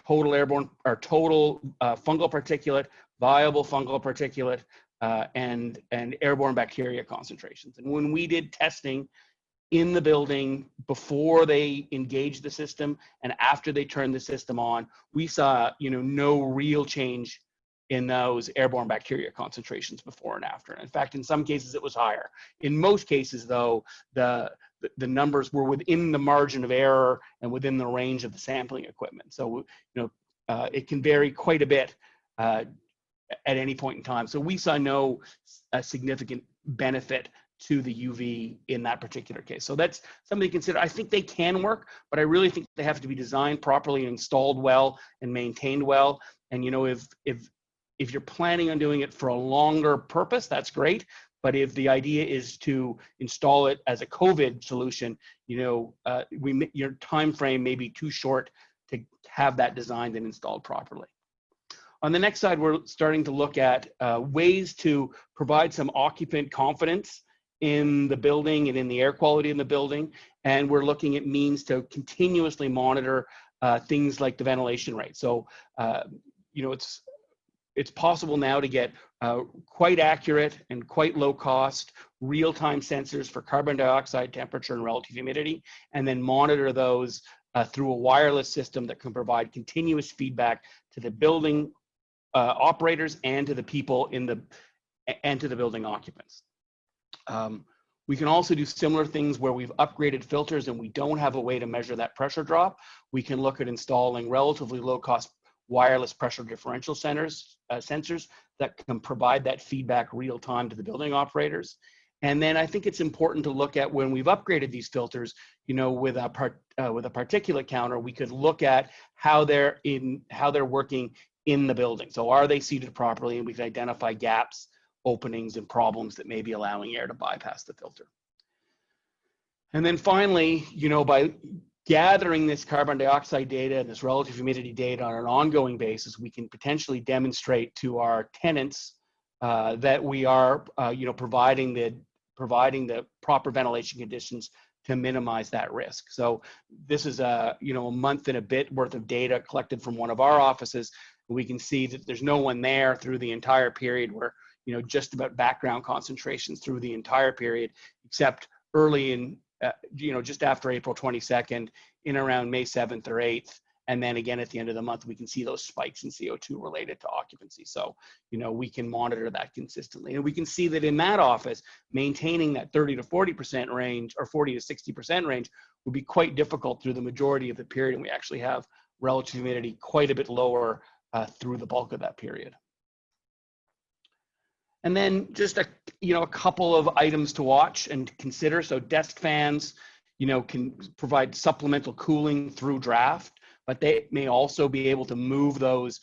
total airborne or total fungal particulate, viable fungal particulate, and airborne bacteria concentrations. And when we did testing in the building before they engaged the system and after they turned the system on, we saw, no real change in those airborne bacteria concentrations before and after. In fact, in some cases it was higher. In most cases, though, the numbers were within the margin of error and within the range of the sampling equipment. So, it can vary quite a bit at any point in time. So we saw no significant benefit to the UV in that particular case. So that's something to consider. I think they can work, but I really think they have to be designed properly and installed well and maintained well. And if you're planning on doing it for a longer purpose, that's great. But if the idea is to install it as a COVID solution, your time frame may be too short to have that designed and installed properly. On the next slide, we're starting to look at ways to provide some occupant confidence in the building and in the air quality in the building. And we're looking at means to continuously monitor things like the ventilation rate. So, it's possible now to get quite accurate and quite low cost real-time sensors for carbon dioxide, temperature, and relative humidity, and then monitor those through a wireless system that can provide continuous feedback to the building operators and to the people and to the building occupants. We can also do similar things where we've upgraded filters and we don't have a way to measure that pressure drop. We can look at installing relatively low-cost wireless pressure differential sensors that can provide that feedback real time to the building operators. And then I think it's important to look at when we've upgraded these filters, with a particulate counter, we could look at how they're working in the building. So are they seated properly? And we can identify gaps, openings, and problems that may be allowing air to bypass the filter. And then finally, by gathering this carbon dioxide data and this relative humidity data on an ongoing basis, we can potentially demonstrate to our tenants that we are, providing the proper ventilation conditions to minimize that risk. So this is a month and a bit worth of data collected from one of our offices. We can see that there's no one there through the entire period. We're just about background concentrations through the entire period, except early in just after April 22nd, in around May 7th or 8th. And then again, at the end of the month, we can see those spikes in CO2 related to occupancy. So, we can monitor that consistently. And we can see that in that office, maintaining that 30 to 40% range or 40 to 60% range would be quite difficult through the majority of the period. And we actually have relative humidity quite a bit lower through the bulk of that period. And then just a couple of items to watch and consider. So desk fans, can provide supplemental cooling through draft, but they may also be able to move those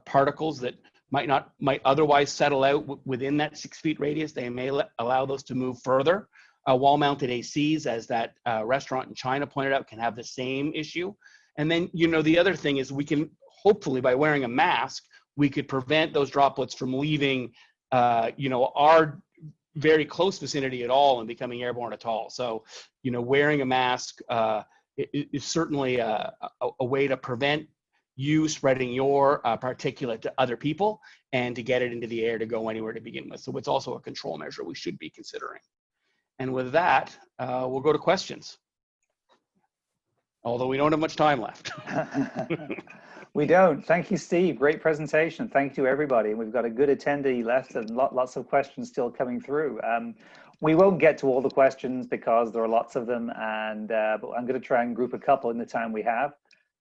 particles that might otherwise settle out within that 6 feet radius. They may allow those to move further. Wall-mounted ACs, as that restaurant in China pointed out, can have the same issue. And then, the other thing is we can hopefully, by wearing a mask, we could prevent those droplets from leaving our very close vicinity at all and becoming airborne at all. So, wearing a mask is certainly a way to prevent you spreading your particulate to other people and to get it into the air to go anywhere to begin with. So it's also a control measure we should be considering. And with that, we'll go to questions. Although we don't have much time left. We don't. Thank you, Steve. Great presentation. Thank you, everybody. We've got a good attendee left and lots of questions still coming through. We won't get to all the questions because there are lots of them, and but I'm going to try and group a couple in the time we have.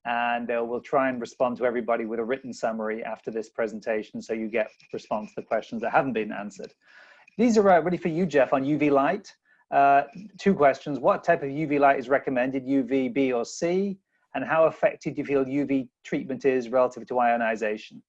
And we'll try and respond to everybody with a written summary after this presentation, so you get response to the questions that haven't been answered. These are ready for you, Jeff, on UV light. 2 questions. What type of UV light is recommended, UV B or C? And how effective do you feel UV treatment is relative to ionization?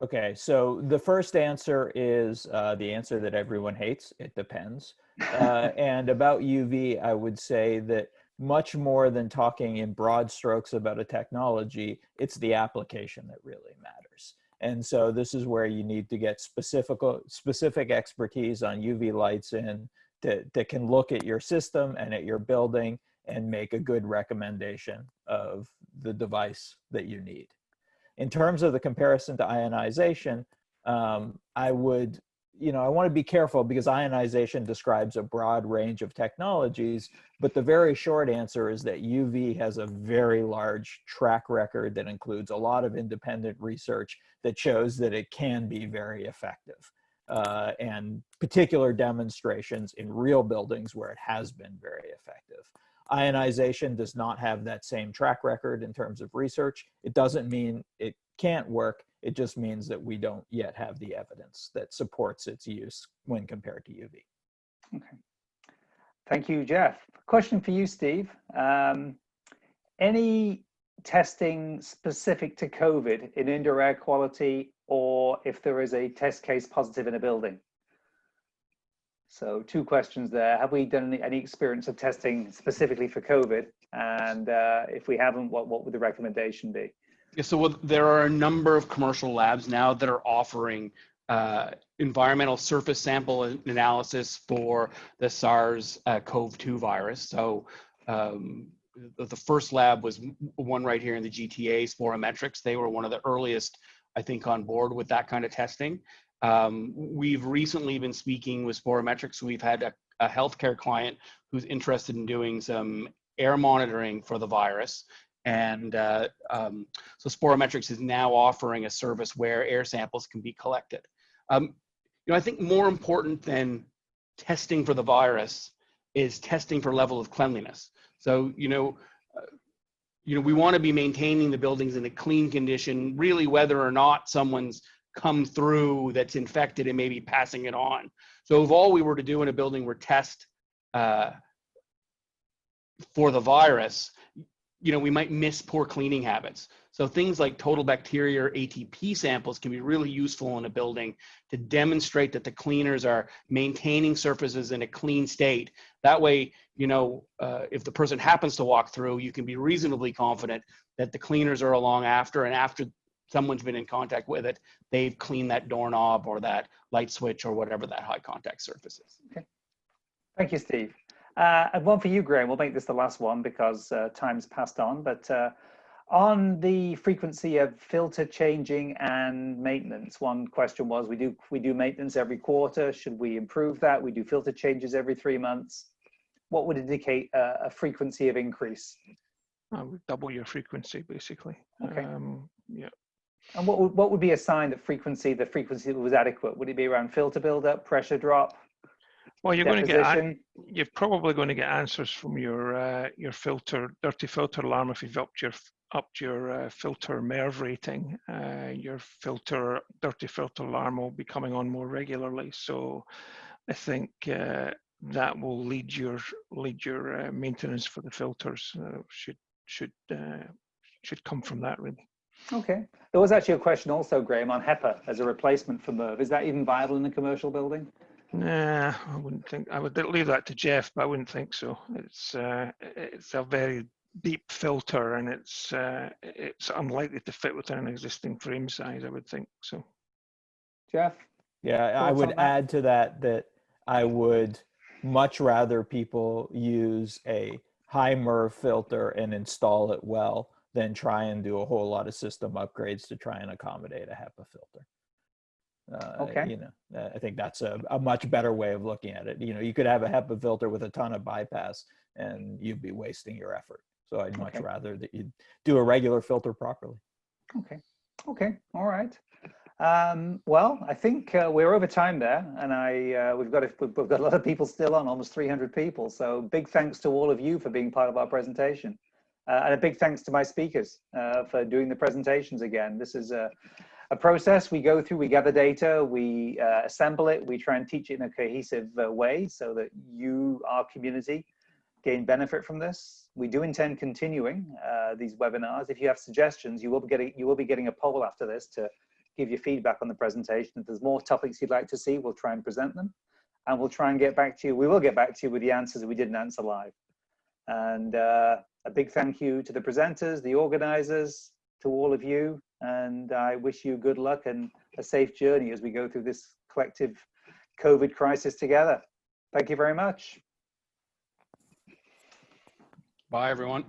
Okay, so the first answer is the answer that everyone hates. It depends. And about UV, I would say that much more than talking in broad strokes about a technology, it's the application that really matters. And so this is where you need to get specific expertise on UV lights in that can look at your system and at your building and make a good recommendation of the device that you need. In terms of the comparison to ionization, I would, I want to be careful because ionization describes a broad range of technologies, but the very short answer is that UV has a very large track record that includes a lot of independent research that shows that it can be very effective, and particular demonstrations in real buildings where it has been very effective. Ionization does not have that same track record in terms of research. It doesn't mean it can't work. It just means that we don't yet have the evidence that supports its use when compared to UV. Okay. Thank you, Jeff. Question for you, Steve. Any testing specific to COVID in indoor air quality, or if there is a test case positive in a building? So 2 questions there. Have we done any experience of testing specifically for COVID? And if we haven't, what would the recommendation be? Yeah, so there are a number of commercial labs now that are offering environmental surface sample analysis for the SARS-CoV-2 virus. So the first lab was one right here in the GTA, Sporometrics. They were one of the earliest, I think, on board with that kind of testing. We've recently been speaking with Sporometrics. We've had a healthcare client who's interested in doing some air monitoring for the virus. And so Sporometrics is now offering a service where air samples can be collected. I think more important than testing for the virus is testing for level of cleanliness. So, we want to be maintaining the buildings in a clean condition, really whether or not someone's come through that's infected and maybe passing it on. So if all we were to do in a building were test for the virus, we might miss poor cleaning habits. So things like total bacteria or ATP samples can be really useful in a building to demonstrate that the cleaners are maintaining surfaces in a clean state. That way, if the person happens to walk through, you can be reasonably confident that the cleaners are along after, and after someone's been in contact with it, they've cleaned that doorknob or that light switch or whatever that high contact surface is. Okay. Thank you, Steve. And one for you, Graham. We'll make this the last one because time's passed on. But on the frequency of filter changing and maintenance, one question was, we do maintenance every quarter. Should we improve that? We do filter changes every 3 months. What would indicate a frequency of increase? I would double your frequency, basically. Okay. Yeah. And what would be a sign that the frequency was adequate? Would it be around filter buildup, pressure drop? Well, you're probably going to get answers from your dirty filter alarm if you've upped your filter MERV rating. Your dirty filter alarm will be coming on more regularly. So I think that will lead your maintenance for the filters should come from that, really. Okay. There was actually a question also, Graham, on HEPA as a replacement for MERV. Is that even viable in a commercial building? Nah, I wouldn't think. I would leave that to Jeff, but I wouldn't think so. It's a very deep filter, and it's unlikely to fit within an existing frame size, I would think so. Jeff? Yeah, I would add to that I would much rather people use a high MERV filter and install it well than try and do a whole lot of system upgrades to try and accommodate a HEPA filter. Okay. I think that's a much better way of looking at it. You could have a HEPA filter with a ton of bypass and you'd be wasting your effort. So I'd much rather that you do a regular filter properly. Okay. All right. Well, I think we're over time there, and we've got a lot of people still on, almost 300 people. So big thanks to all of you for being part of our presentation, and a big thanks to my speakers for doing the presentations again. This is a process we go through. We gather data, we assemble it, we try and teach it in a cohesive way so that you, our community, gain benefit from this. We do intend continuing these webinars. If you have suggestions, you will be getting a poll after this to give you feedback on the presentation. If there's more topics you'd like to see, we'll try and present them, and we'll try and get back to you. We will get back to you with the answers that we didn't answer live. And a big thank you to the presenters, the organizers, to all of you, and I wish you good luck and a safe journey as we go through this collective COVID crisis together. Thank you very much. Bye, everyone.